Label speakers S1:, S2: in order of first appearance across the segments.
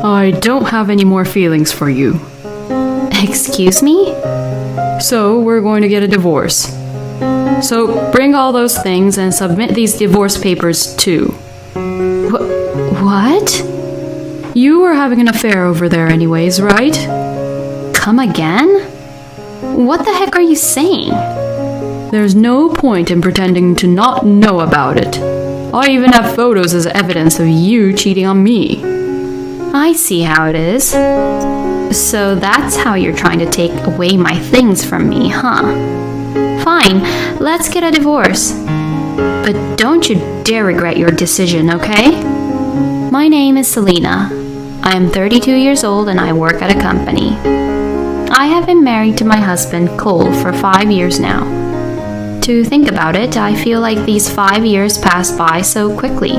S1: I don't have any more feelings for you.
S2: Excuse me?
S1: So we're going to get a divorce. So bring all those things and submit these divorce papers too.
S2: What?
S1: You were having an affair over there anyways, right?
S2: Come again? What the heck are you saying?
S1: There's no point in pretending to not know about it. I even have photos as evidence of you cheating on me.
S2: I see how it is. So that's how you're trying to take away my things from me, huh? Fine, let's get a divorce. But don't you dare regret your decision, okay? My name is Selena. I am 32 years old and I work at a company. I have been married to my husband, Cole, for 5 years now. To think about it, I feel like these 5 years passed by so quickly.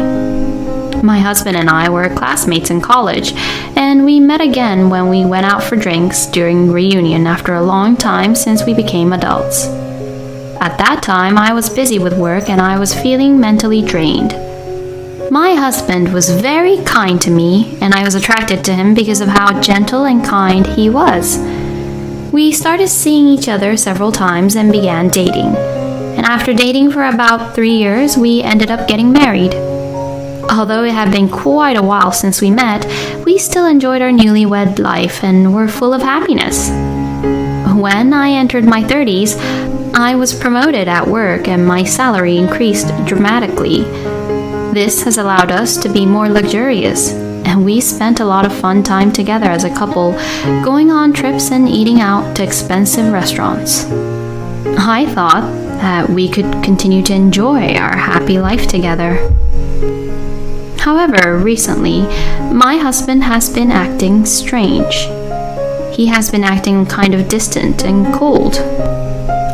S2: My husband and I were classmates in college, and we met again when we went out for drinks during reunion after a long time since we became adults. At that time, I was busy with work and I was feeling mentally drained. My husband was very kind to me, and I was attracted to him because of how gentle and kind he was. We started seeing each other several times and began dating. And after dating for about 3 years, we ended up getting married. Although it had been quite a while since we met, we still enjoyed our newlywed life and were full of happiness. When I entered my 30s, I was promoted at work and my salary increased dramatically. This has allowed us to be more luxurious, and we spent a lot of fun time together as a couple, going on trips and eating out to expensive restaurants. I thought that we could continue to enjoy our happy life together. However, recently, my husband has been acting strange. He has been acting kind of distant and cold.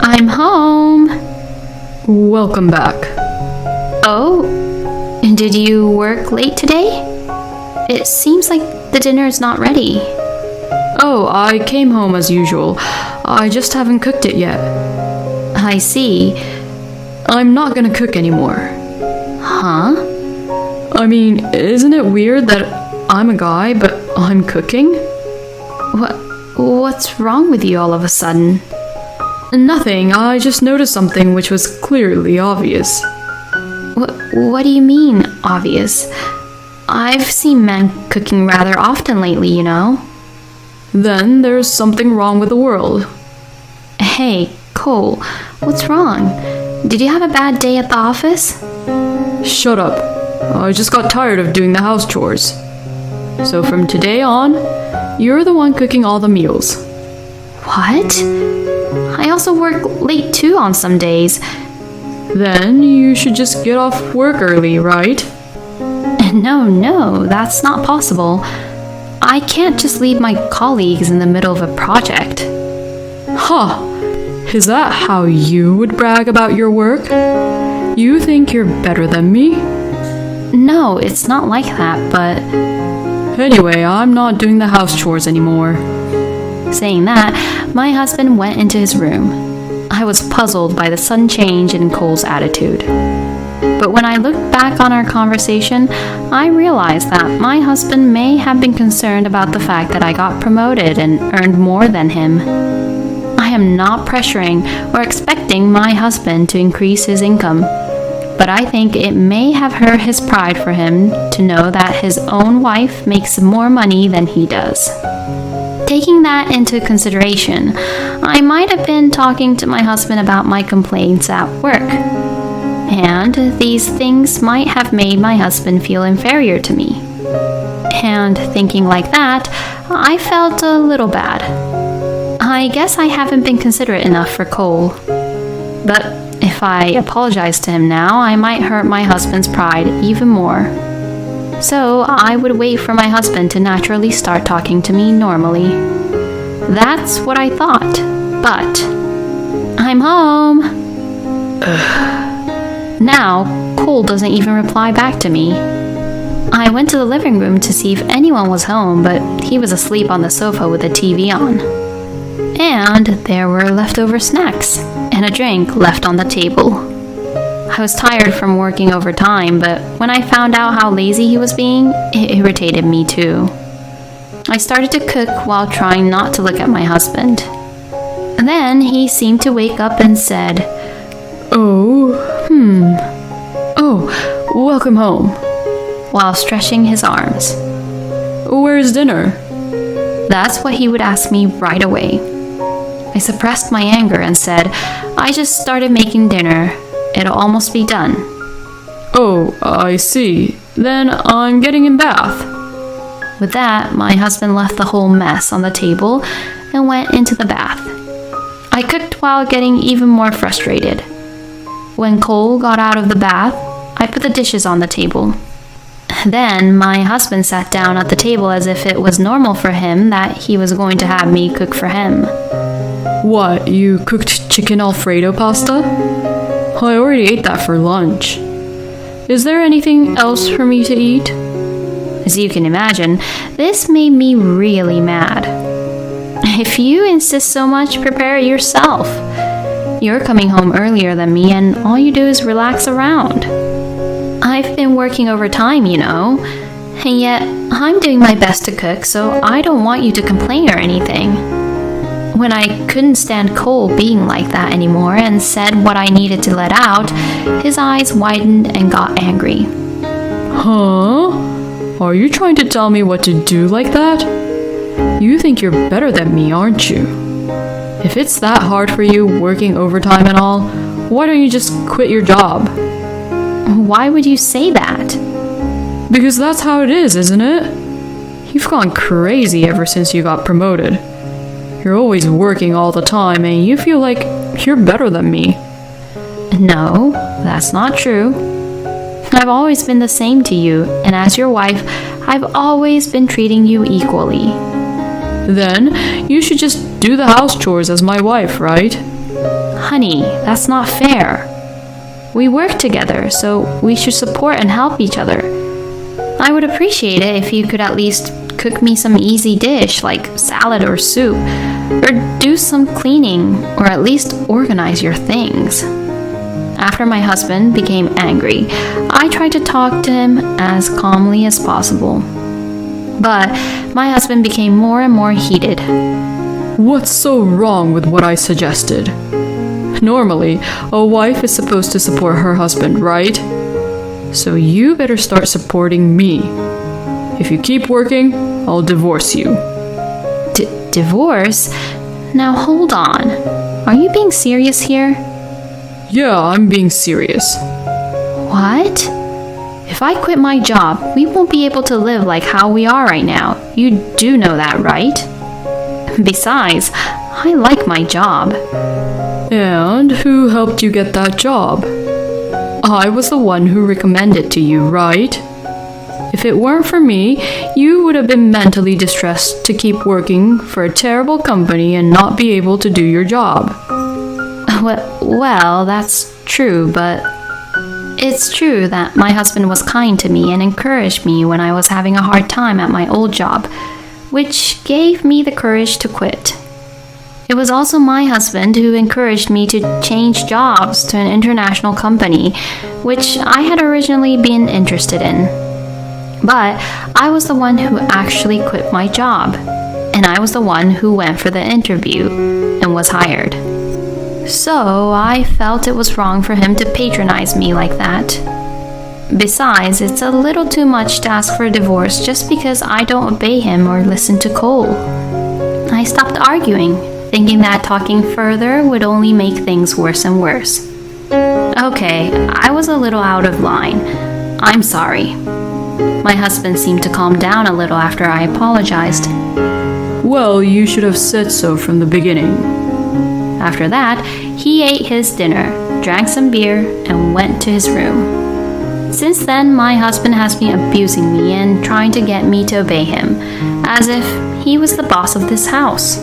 S2: I'm home.
S1: Welcome back.
S2: Oh, did you work late today? It seems like the dinner is not ready.
S1: Oh, I came home as usual. I just haven't cooked it yet.
S2: I see.
S1: I'm not gonna cook anymore.
S2: Huh?
S1: I mean, isn't it weird that I'm a guy, but I'm cooking?
S2: What's wrong with you all of a sudden?
S1: Nothing, I just noticed something which was clearly obvious.
S2: What do you mean, obvious? I've seen men cooking rather often lately, you know.
S1: Then there's something wrong with the world.
S2: Hey, Cole, what's wrong? Did you have a bad day at the office?
S1: Shut up. I just got tired of doing the house chores. So from today on, you're the one cooking all the meals.
S2: What? I also work late too on some days.
S1: Then you should just get off work early, right?
S2: No, that's not possible. I can't just leave my colleagues in the middle of a project.
S1: Huh. Is that how you would brag about your work? You think you're better than me?
S2: No, it's not like that, but...
S1: Anyway, I'm not doing the house chores anymore.
S2: Saying that, my husband went into his room. I was puzzled by the sudden change in Cole's attitude. But when I looked back on our conversation, I realized that my husband may have been concerned about the fact that I got promoted and earned more than him. I am not pressuring or expecting my husband to increase his income, but I think it may have hurt his pride for him to know that his own wife makes more money than he does. Taking that into consideration, I might have been talking to my husband about my complaints at work. And these things might have made my husband feel inferior to me. And thinking like that, I felt a little bad. I guess I haven't been considerate enough for Cole. But if I apologize to him now, I might hurt my husband's pride even more. So I would wait for my husband to naturally start talking to me normally. That's what I thought. But I'm home. Now, Cole doesn't even reply back to me. I went to the living room to see if anyone was home, but he was asleep on the sofa with the TV on. And there were leftover snacks and a drink left on the table. I was tired from working overtime, but when I found out how lazy he was being, it irritated me too. I started to cook while trying not to look at my husband. Then he seemed to wake up and said,
S1: Oh, welcome home.
S2: while stretching his arms.
S1: Where's dinner?
S2: That's what he would ask me right away. I suppressed my anger and said, I just started making dinner. It'll almost be done.
S1: Oh, I see. Then I'm getting in bath.
S2: With that, my husband left the whole mess on the table and went into the bath. I cooked while getting even more frustrated. When Cole got out of the bath, I put the dishes on the table. Then my husband sat down at the table as if it was normal for him that he was going to have me cook for him.
S1: What, you cooked chicken Alfredo pasta? I already ate that for lunch. Is there anything else for me to eat?
S2: As you can imagine, this made me really mad. If you insist so much, prepare it yourself. You're coming home earlier than me and all you do is relax around. I've been working overtime, you know, and yet I'm doing my best to cook, so I don't want you to complain or anything. When I couldn't stand Cole being like that anymore and said what I needed to let out, his eyes widened and got angry.
S1: Huh? Are you trying to tell me what to do like that? You think you're better than me, aren't you? If it's that hard for you working overtime and all, why don't you just quit your job?
S2: Why would you say that?
S1: Because that's how it is, isn't it? You've gone crazy ever since you got promoted. You're always working all the time and you feel like you're better than me.
S2: No, that's not true. I've always been the same to you, and as your wife, I've always been treating you equally.
S1: Then you should just do the house chores as my wife, right?
S2: Honey, that's not fair. We work together, so we should support and help each other. I would appreciate it if you could at least cook me some easy dish like salad or soup, or do some cleaning, or at least organize your things. After my husband became angry, I tried to talk to him as calmly as possible. But my husband became more and more heated.
S1: What's so wrong with what I suggested? Normally, a wife is supposed to support her husband, right? So you better start supporting me. If you keep working, I'll divorce you.
S2: Divorce? Now hold on. Are you being serious here?
S1: Yeah, I'm being serious.
S2: What? If I quit my job, we won't be able to live like how we are right now. You do know that, right? Besides, I like my job.
S1: And who helped you get that job? I was the one who recommended to you, right? If it weren't for me, you would have been mentally distressed to keep working for a terrible company and not be able to do your job.
S2: Well, that's true, but it's true that my husband was kind to me and encouraged me when I was having a hard time at my old job, which gave me the courage to quit. It was also my husband who encouraged me to change jobs to an international company, which I had originally been interested in. But I was the one who actually quit my job, and I was the one who went for the interview and was hired. So I felt it was wrong for him to patronize me like that. Besides, it's a little too much to ask for a divorce just because I don't obey him or listen to Cole. I stopped arguing, thinking that talking further would only make things worse and worse. Okay, I was a little out of line. I'm sorry. My husband seemed to calm down a little after I apologized.
S1: Well, you should have said so from the beginning.
S2: After that, he ate his dinner, drank some beer, and went to his room. Since then, my husband has been abusing me and trying to get me to obey him, as if he was the boss of this house.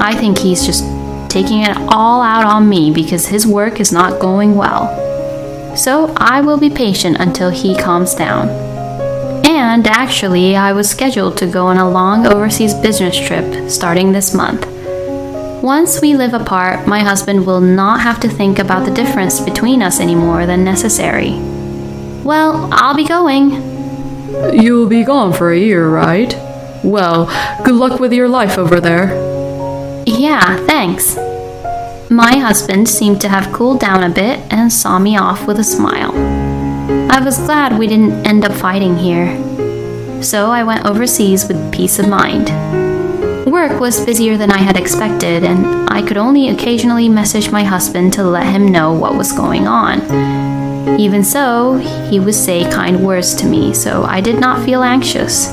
S2: I think he's just taking it all out on me because his work is not going well. So I will be patient until he calms down. And actually, I was scheduled to go on a long overseas business trip starting this month. Once we live apart, my husband will not have to think about the difference between us any more than necessary. Well, I'll be going.
S1: You'll be gone for a year, right? Well, good luck with your life over there.
S2: Yeah, thanks. My husband seemed to have cooled down a bit and saw me off with a smile. I was glad we didn't end up fighting here. So I went overseas with peace of mind. Work was busier than I had expected, and I could only occasionally message my husband to let him know what was going on. Even so, he would say kind words to me, so I did not feel anxious.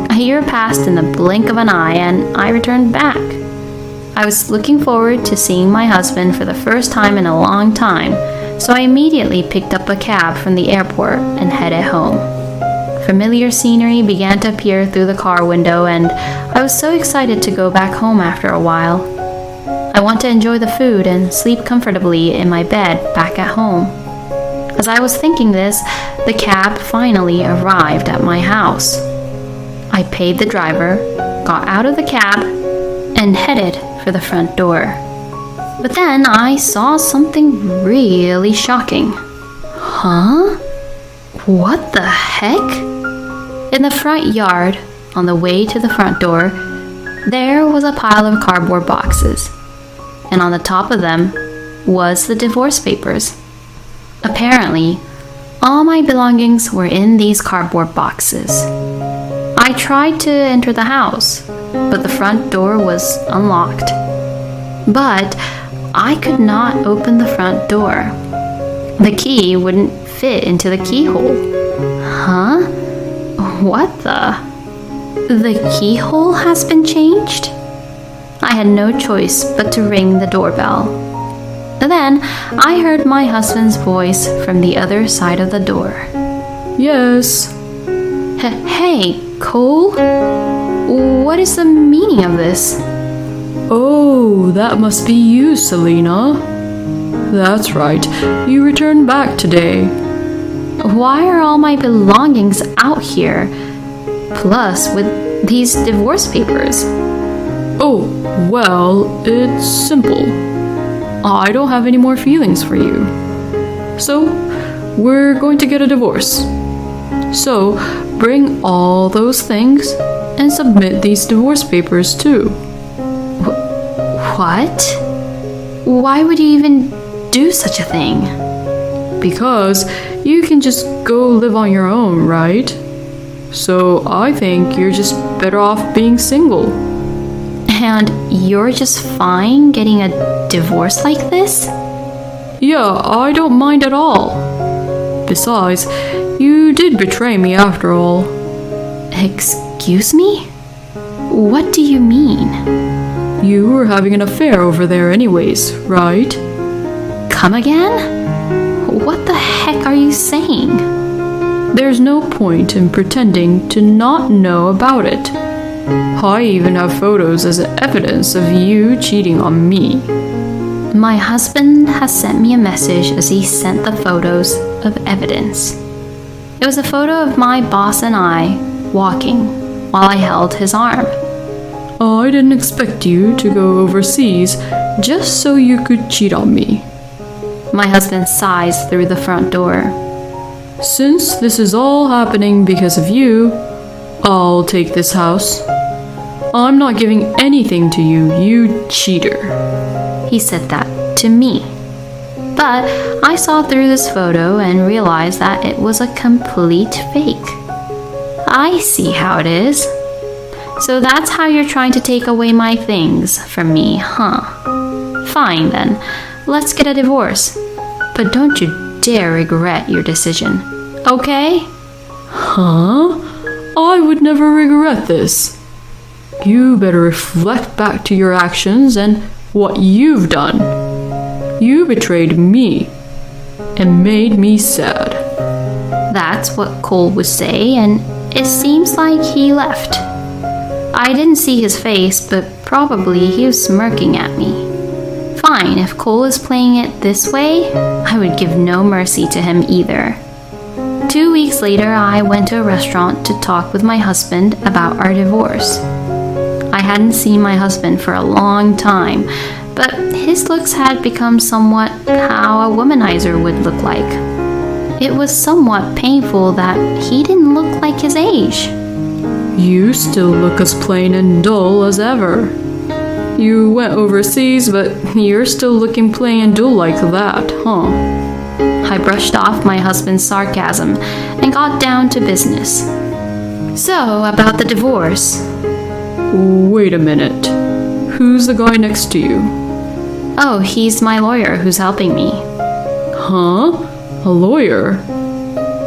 S2: A year passed in the blink of an eye, and I returned back. I was looking forward to seeing my husband for the first time in a long time, so I immediately picked up a cab from the airport and headed home. Familiar scenery began to appear through the car window, and I was so excited to go back home after a while. I want to enjoy the food and sleep comfortably in my bed back at home. As I was thinking this, the cab finally arrived at my house. I paid the driver, got out of the cab, and headed for the front door. But then I saw something really shocking. Huh? What the heck? In the front yard, on the way to the front door, there was a pile of cardboard boxes, and on the top of them was the divorce papers. Apparently, all my belongings were in these cardboard boxes. I tried to enter the house, but the front door was unlocked. But I could not open the front door. The key wouldn't fit into the keyhole. Huh? What the? The keyhole has been changed? I had no choice but to ring the doorbell. Then I heard my husband's voice from the other side of the door.
S1: Yes.
S2: Hey, Cole? What is the meaning of this?
S1: Oh, that must be you, Selena. That's right. You returned back today.
S2: Why are all my belongings out here? Plus, with these divorce papers.
S1: Oh, well, it's simple. I don't have any more feelings for you. So, we're going to get a divorce. So, bring all those things and submit these divorce papers too.
S2: What? Why would you even do such a thing?
S1: Because you can just go live on your own, right? So I think you're just better off being single.
S2: And you're just fine getting a divorce like this?
S1: Yeah, I don't mind at all. Besides, you did betray me after all.
S2: Excuse me? What do you mean?
S1: You were having an affair over there anyways, right?
S2: Come again? What the heck are you saying?
S1: There's no point in pretending to not know about it. I even have photos as evidence of you cheating on me.
S2: My husband has sent me a message as he sent the photos of evidence. It was a photo of my boss and I walking while I held his arm.
S1: I didn't expect you to go overseas just so you could cheat on me.
S2: My husband sighs through the front door.
S1: Since this is all happening because of you, I'll take this house. I'm not giving anything to you, you cheater.
S2: He said that to me. But I saw through this photo and realized that it was a complete fake. I see how it is. So that's how you're trying to take away my things from me, huh? Fine then, let's get a divorce. But don't you dare regret your decision, okay?
S1: Huh? I would never regret this. You better reflect back to your actions and what you've done. You betrayed me and made me sad.
S2: That's what Cole would say, and it seems like he left. I didn't see his face, but probably he was smirking at me. Fine, if Cole is playing it this way, I would give no mercy to him either. 2 weeks later, I went to a restaurant to talk with my husband about our divorce. I hadn't seen my husband for a long time, but his looks had become somewhat how a womanizer would look like. It was somewhat painful that he didn't look like his age.
S1: You still look as plain and dull as ever. You went overseas, but you're still looking plain and dull like that, huh?
S2: I brushed off my husband's sarcasm and got down to business. So, about the divorce.
S1: Wait a minute. Who's the guy next to you?
S2: Oh, he's my lawyer who's helping me.
S1: Huh? A lawyer?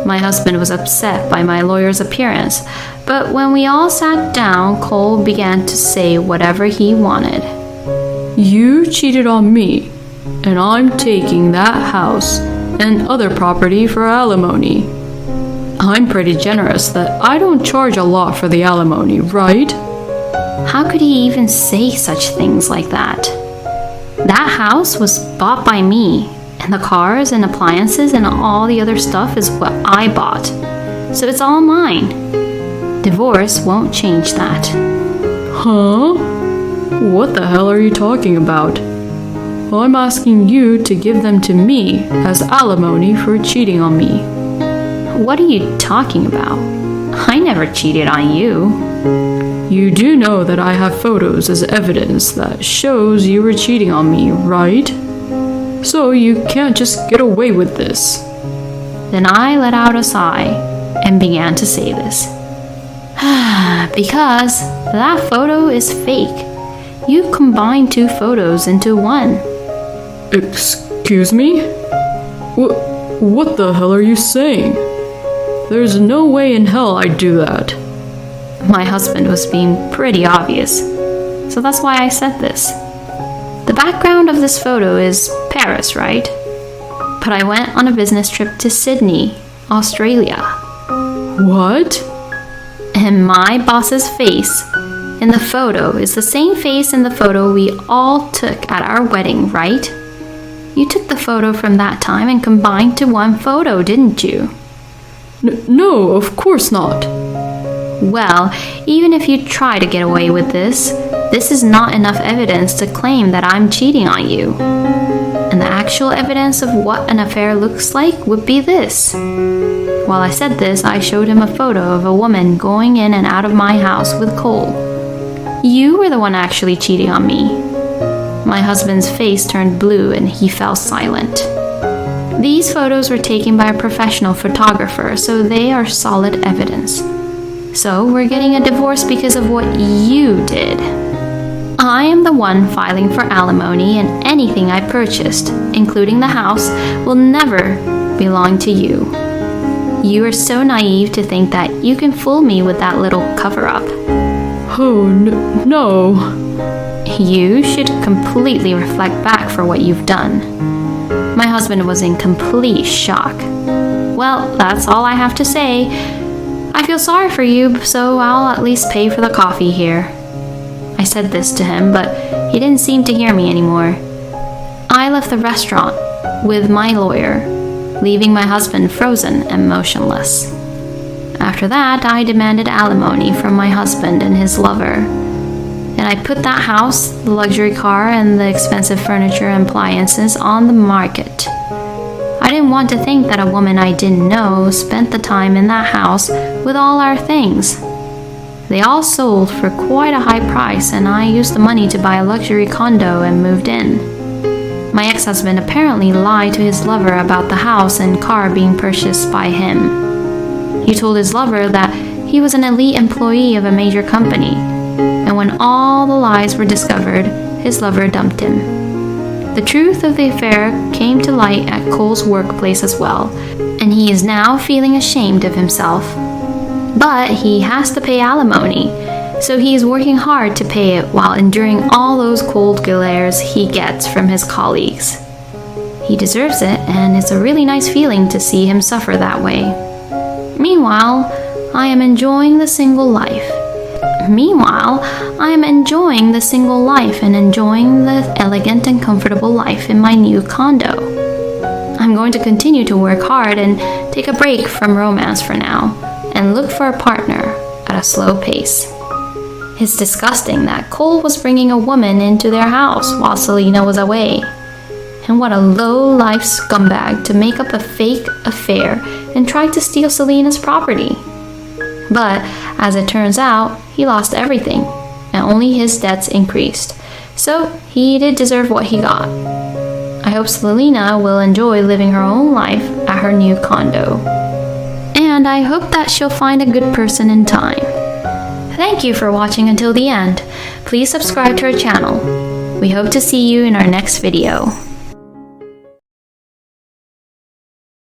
S2: My husband was upset by my lawyer's appearance, but when we all sat down, Cole began to say whatever he wanted.
S1: You cheated on me, and I'm taking that house and other property for alimony. I'm pretty generous that I don't charge a lot for the alimony, right?
S2: How could he even say such things like that? That house was bought by me, and the cars and appliances and all the other stuff is what I bought. So it's all mine. Divorce won't change that.
S1: Huh? What the hell are you talking about? I'm asking you to give them to me as alimony for cheating on me.
S2: What are you talking about? I never cheated on you.
S1: You do know that I have photos as evidence that shows you were cheating on me, right? So you can't just get away with this.
S2: Then I let out a sigh and began to say this. Because that photo is fake. You combined two photos into one.
S1: Excuse me? What the hell are you saying? There's no way in hell I'd do that.
S2: My husband was being pretty obvious, so that's why I said this. The background of this photo is Paris, right? But I went on a business trip to Sydney, Australia.
S1: What?
S2: And my boss's face in the photo is the same face in the photo we all took at our wedding, right? You took the photo from that time and combined to one photo, didn't you?
S1: No, of course not.
S2: Well, even if you try to get away with this is not enough evidence to claim that I'm cheating on you. And the actual evidence of what an affair looks like would be this. While I said this, I showed him a photo of a woman going in and out of my house with Cole. You were the one actually cheating on me. My husband's face turned blue and he fell silent. These photos were taken by a professional photographer, so they are solid evidence. So we're getting a divorce because of what you did. I am the one filing for alimony, and anything I purchased, including the house, will never belong to you. You are so naive to think that you can fool me with that little cover-up.
S1: Oh, no.
S2: You should completely reflect back for what you've done. My husband was in complete shock. Well, that's all I have to say. I feel sorry for you, so I'll at least pay for the coffee here. I said this to him, but he didn't seem to hear me anymore. I left the restaurant with my lawyer, leaving my husband frozen and motionless. After that, I demanded alimony from my husband and his lover, and I put that house, the luxury car, and the expensive furniture and appliances on the market. I didn't want to think that a woman I didn't know spent the time in that house with all our things. They all sold for quite a high price, and I used the money to buy a luxury condo and moved in. My ex-husband apparently lied to his lover about the house and car being purchased by him. He told his lover that he was an elite employee of a major company, and when all the lies were discovered, his lover dumped him. The truth of the affair came to light at Cole's workplace as well, and he is now feeling ashamed of himself. But he has to pay alimony, so he is working hard to pay it while enduring all those cold glares he gets from his colleagues. He deserves it, and it's a really nice feeling to see him suffer that way. Meanwhile, I am enjoying the single life and enjoying the elegant and comfortable life in my new condo. I'm going to continue to work hard and take a break from romance for now and look for a partner at a slow pace. It's disgusting that Cole was bringing a woman into their house while Selena was away. And what a low-life scumbag to make up a fake affair and try to steal Selena's property. But As it turns out, he lost everything, and only his debts increased. So he did deserve what he got. I hope Selena will enjoy living her own life at her new condo. And I hope that she'll find a good person in time. Thank you for watching until the end. Please subscribe to our channel. We hope to see you in our next video.